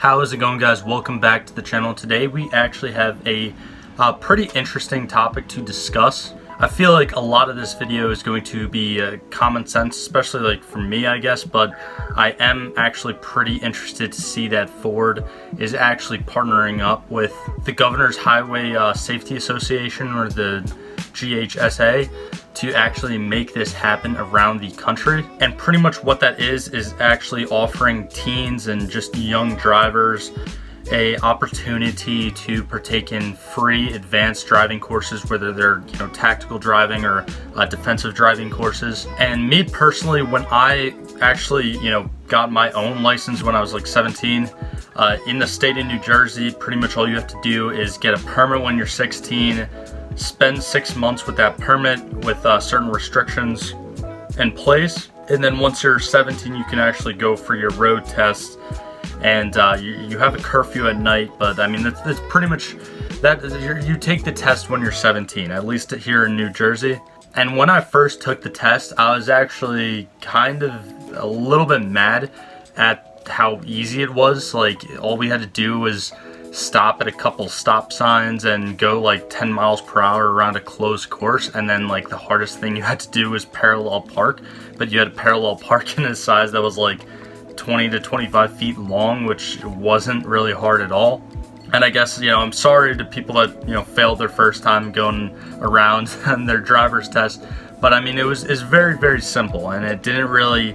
How is it going, guys? Welcome back to the channel. Today we actually have a pretty interesting topic to discuss. I feel like a lot of this video is going to be common sense, especially like for me, I guess, but I am actually pretty interested to see that Ford is actually partnering up with the Governor's Highway Safety Association, or the GHSA, to actually make this happen around the country. And pretty much what that is actually offering teens and just young drivers a opportunity to partake in free advanced driving courses, whether they're tactical driving or defensive driving courses. And me personally, when I actually got my own license when I was like 17 in the state of New Jersey, pretty much all you have to do is get a permit when you're 16, spend 6 months with that permit with certain restrictions in place, and then once you're 17 you can actually go for your road test. And you have a curfew at night, but I mean that's pretty much that. You take the test when you're 17, at least here in New Jersey. And when I first took the test, I was actually kind of a little bit mad at how easy it was. Like, all we had to do was stop at a couple stop signs and go like 10 miles per hour around a closed course, and then like the hardest thing you had to do was parallel park. But you had to parallel park in a size that was like 20 to 25 feet long, which wasn't really hard at all. And I guess I'm sorry to people that failed their first time going around on their driver's test, but I mean it's very, very simple, and it didn't really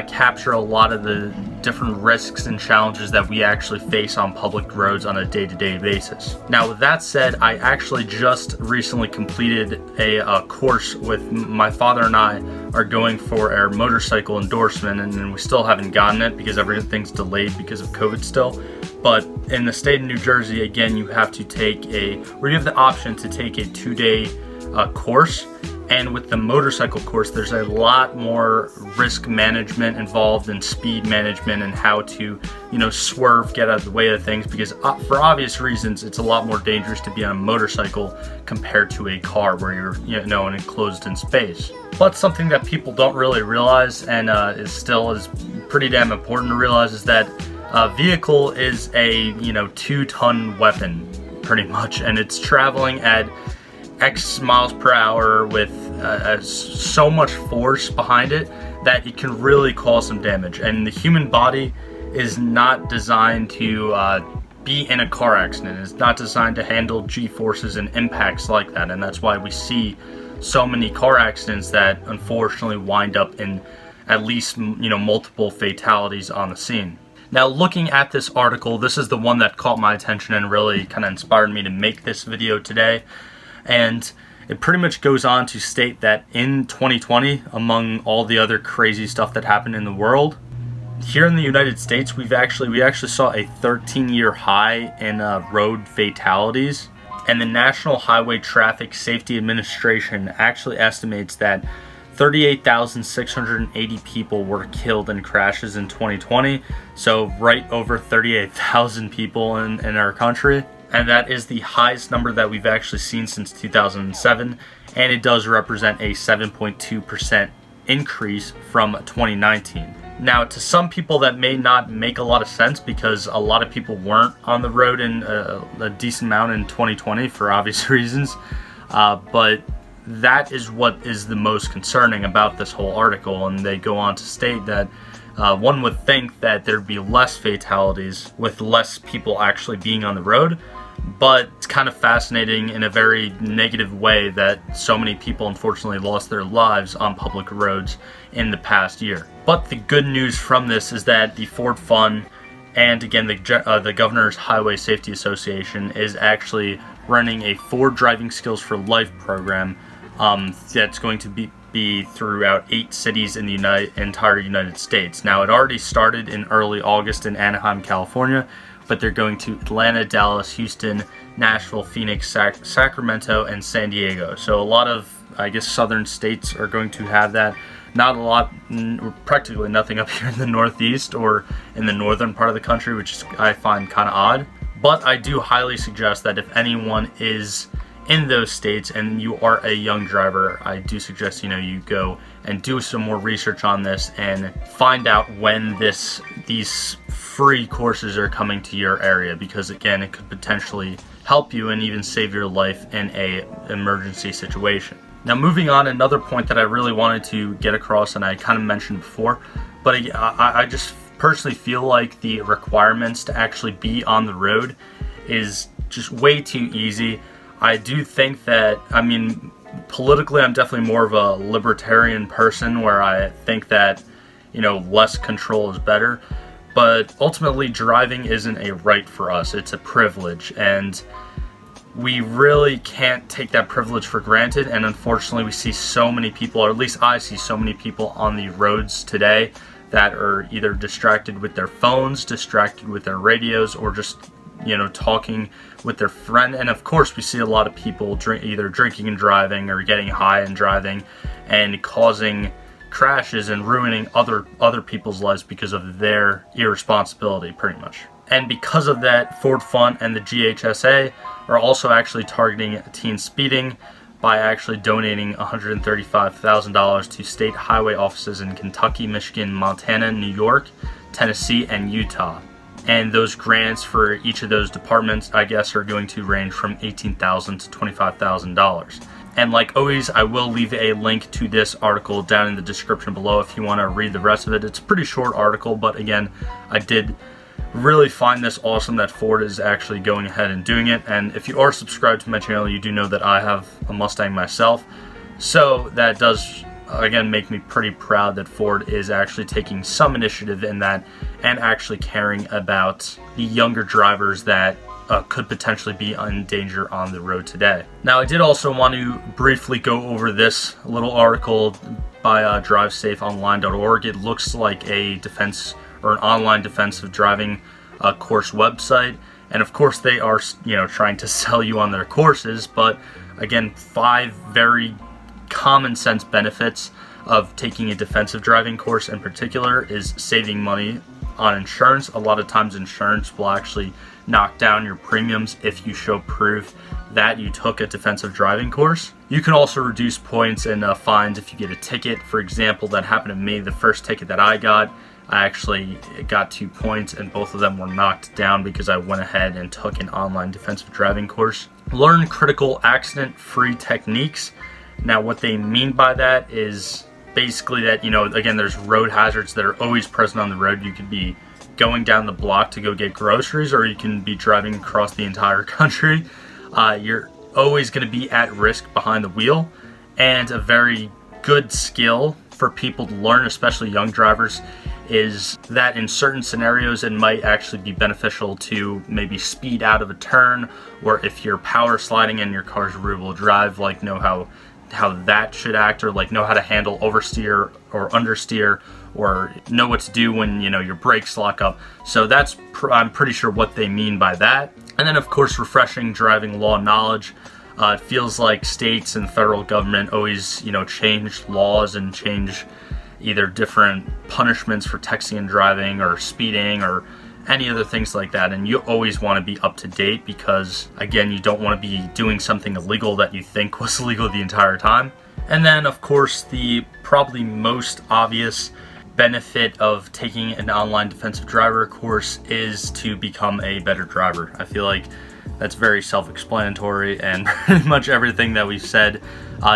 capture a lot of the different risks and challenges that we actually face on public roads on a day-to-day basis. Now, with that said, I actually just recently completed a course with my father, and I are going for our motorcycle endorsement, and we still haven't gotten it because everything's delayed because of COVID still. But in the state of New Jersey, again, you have to take you have the option to take a 2-day course. And with the motorcycle course, there's a lot more risk management involved, and speed management, and how to, swerve, get out of the way of things, because for obvious reasons, it's a lot more dangerous to be on a motorcycle compared to a car where you're, enclosed in space. But something that people don't really realize, and is pretty damn important to realize, is that a vehicle is a, 2-ton weapon, pretty much, and it's traveling at X miles per hour with so much force behind it that it can really cause some damage. And the human body is not designed to be in a car accident. It's not designed to handle G-forces and impacts like that, and that's why we see so many car accidents that unfortunately wind up in at least multiple fatalities on the scene. Now, looking at this article, this is the one that caught my attention and really kind of inspired me to make this video today. And it pretty much goes on to state that in 2020, among all the other crazy stuff that happened in the world, here in the United States, we actually saw a 13-year high in road fatalities. And the National Highway Traffic Safety Administration actually estimates that 38,680 people were killed in crashes in 2020. So right over 38,000 people in our country. And that is the highest number that we've actually seen since 2007, and it does represent a 7.2% increase from 2019. Now, to some people that may not make a lot of sense, because a lot of people weren't on the road in a decent amount in 2020 for obvious reasons, but that is what is the most concerning about this whole article. And they go on to state that one would think that there'd be less fatalities with less people actually being on the road. But it's kind of fascinating in a very negative way that so many people unfortunately lost their lives on public roads in the past year. But the good news from this is that the Ford Fund, and again the Governor's Highway Safety Association, is actually running a Ford Driving Skills for Life program that's going to be throughout 8 cities in the entire United States. Now, it already started in early August in Anaheim, California, but they're going to Atlanta, Dallas, Houston, Nashville, Phoenix, Sacramento, and San Diego. So a lot of, I guess, southern states are going to have that. Not a lot, practically nothing up here in the Northeast or in the northern part of the country, which I find kind of odd. But I do highly suggest that if anyone is in those states and you are a young driver, I do suggest you go and do some more research on this and find out when these free courses are coming to your area, because again, it could potentially help you and even save your life in a emergency situation. Now moving on, another point that I really wanted to get across, and I kind of mentioned before, but I just personally feel like the requirements to actually be on the road is just way too easy. I do think that, I mean, politically I'm definitely more of a libertarian person, where I think that, you know, less control is better, but ultimately driving isn't a right for us, it's a privilege, and we really can't take that privilege for granted. And unfortunately we see so many people, or at least I see so many people on the roads today that are either distracted with their phones, distracted with their radios, or just, you know, talking with their friend. And of course we see a lot of people either drinking and driving or getting high and driving and causing crashes and ruining other people's lives because of their irresponsibility, pretty much. And because of that, Ford Fun and the GHSA are also actually targeting teen speeding by actually donating $135,000 to state highway offices in Kentucky, Michigan, Montana, New York, Tennessee, and Utah. And those grants for each of those departments, I guess, are going to range from $18,000 to $25,000. And like always, I will leave a link to this article down in the description below if you want to read the rest of it. It's a pretty short article, but again, I did really find this awesome that Ford is actually going ahead and doing it. And if you are subscribed to my channel, you do know that I have a Mustang myself, so that does again make me pretty proud that Ford is actually taking some initiative in that and actually caring about the younger drivers that could potentially be in danger on the road today. Now, I did also want to briefly go over this little article by drivesafeonline.org. It looks like a defense or an online defensive driving course website, and of course they are, you know, trying to sell you on their courses. But again, 5 very common sense benefits of taking a defensive driving course in particular is saving money on insurance. A lot of times insurance will actually knock down your premiums if you show proof that you took a defensive driving course. You can also reduce points and fines if you get a ticket. For example, that happened to me. The first ticket that I actually got 2 points, and both of them were knocked down because I went ahead and took an online defensive driving course. Learn critical accident-free techniques. Now, what they mean by that is basically that, you know, again, there's road hazards that are always present on the road. You could be going down the block to go get groceries, or you can be driving across the entire country. You're always going to be at risk behind the wheel, and a very good skill for people to learn, especially young drivers, is that in certain scenarios it might actually be beneficial to maybe speed out of a turn, or if you're power sliding and your car's rear-wheel drive, like know how that should act, or like know how to handle oversteer or understeer, or know what to do when, you know, your brakes lock up. So that's I'm pretty sure what they mean by that. And then of course, refreshing driving law knowledge. It feels like states and federal government always, you know, change laws and change either different punishments for texting and driving or speeding or any other things like that, and you always want to be up to date, because again, you don't want to be doing something illegal that you think was illegal the entire time. And then of course, the probably most obvious benefit of taking an online defensive driver course is to become a better driver. I feel like that's very self-explanatory, and pretty much everything that we've said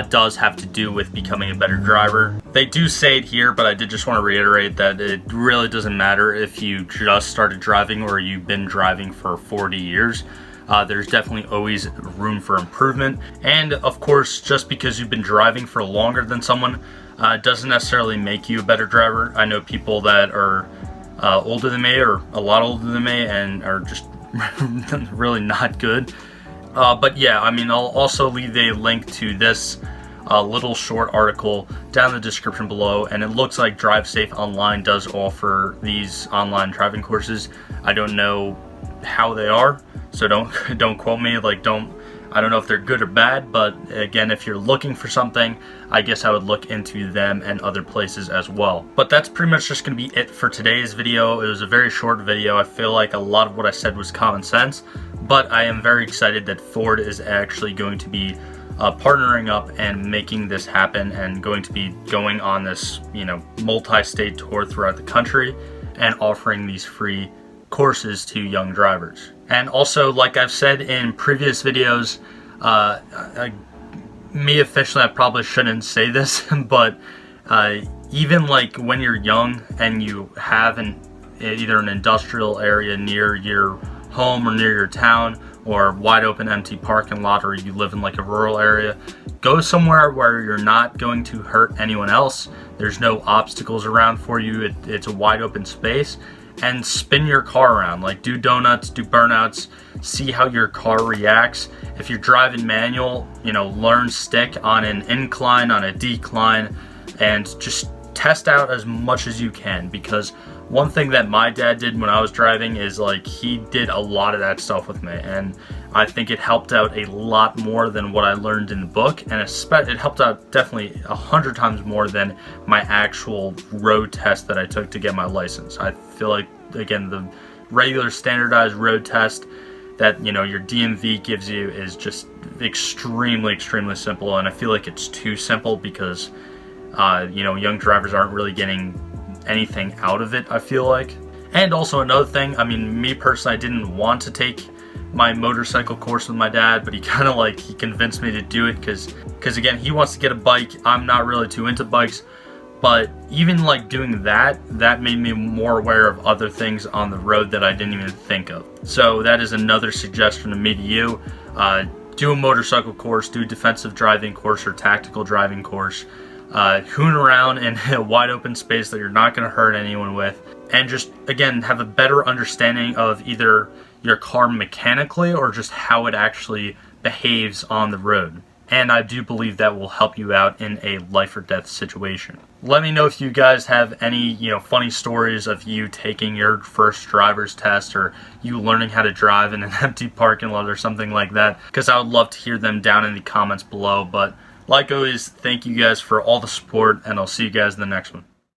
does have to do with becoming a better driver. They do say it here, but I did just want to reiterate that it really doesn't matter if you just started driving or you've been driving for 40 years. There's definitely always room for improvement. And of course, just because you've been driving for longer than someone doesn't necessarily make you a better driver. I know people that are older than me, or a lot older than me, and are just really not good. But yeah, I mean, I'll also leave a link to this little short article down in the description below, and it looks like Drive Safe Online does offer these online driving courses. I don't know how they are, so don't quote me. Like, I don't know if they're good or bad, but again, if you're looking for something, I guess I would look into them and other places as well. But that's pretty much just going to be it for today's video. It was a very short video. I feel like a lot of what I said was common sense, but I am very excited that Ford is actually going to be partnering up and making this happen, and going to be going on this, you know, multi-state tour throughout the country and offering these free courses to young drivers. And also, like I've said in previous videos, me officially, I probably shouldn't say this, but even like when you're young and you have either an industrial area near your home or near your town, or wide open empty parking lot, or you live in like a rural area, go somewhere where you're not going to hurt anyone else. There's no obstacles around for you. It's a wide open space, and spin your car around. Like, do donuts, do burnouts, see how your car reacts. If you're driving manual, learn stick on an incline, on a decline, and just test out as much as you can, because one thing that my dad did when I was driving is like he did a lot of that stuff with me, and I think it helped out a lot more than what I learned in the book, and it helped out definitely 100 times more than my actual road test that I took to get my license. I feel like, again, the regular standardized road test that your DMV gives you is just extremely simple, and I feel like it's too simple because young drivers aren't really getting anything out of it, I feel like. And also another thing, I mean, me personally, I didn't want to take my motorcycle course with my dad, but he convinced me to do it because again, he wants to get a bike. I'm not really too into bikes, but even like doing that made me more aware of other things on the road that I didn't even think of. So that is another suggestion of me to you. Do a motorcycle course, do a defensive driving course or tactical driving course. Hoon around in a wide open space that you're not going to hurt anyone with, and just, again, have a better understanding of either your car mechanically or just how it actually behaves on the road. And I do believe that will help you out in a life or death situation. Let me know if you guys have any, funny stories of you taking your first driver's test, or you learning how to drive in an empty parking lot or something like that, because I would love to hear them down in the comments below. But like always, thank you guys for all the support, and I'll see you guys in the next one.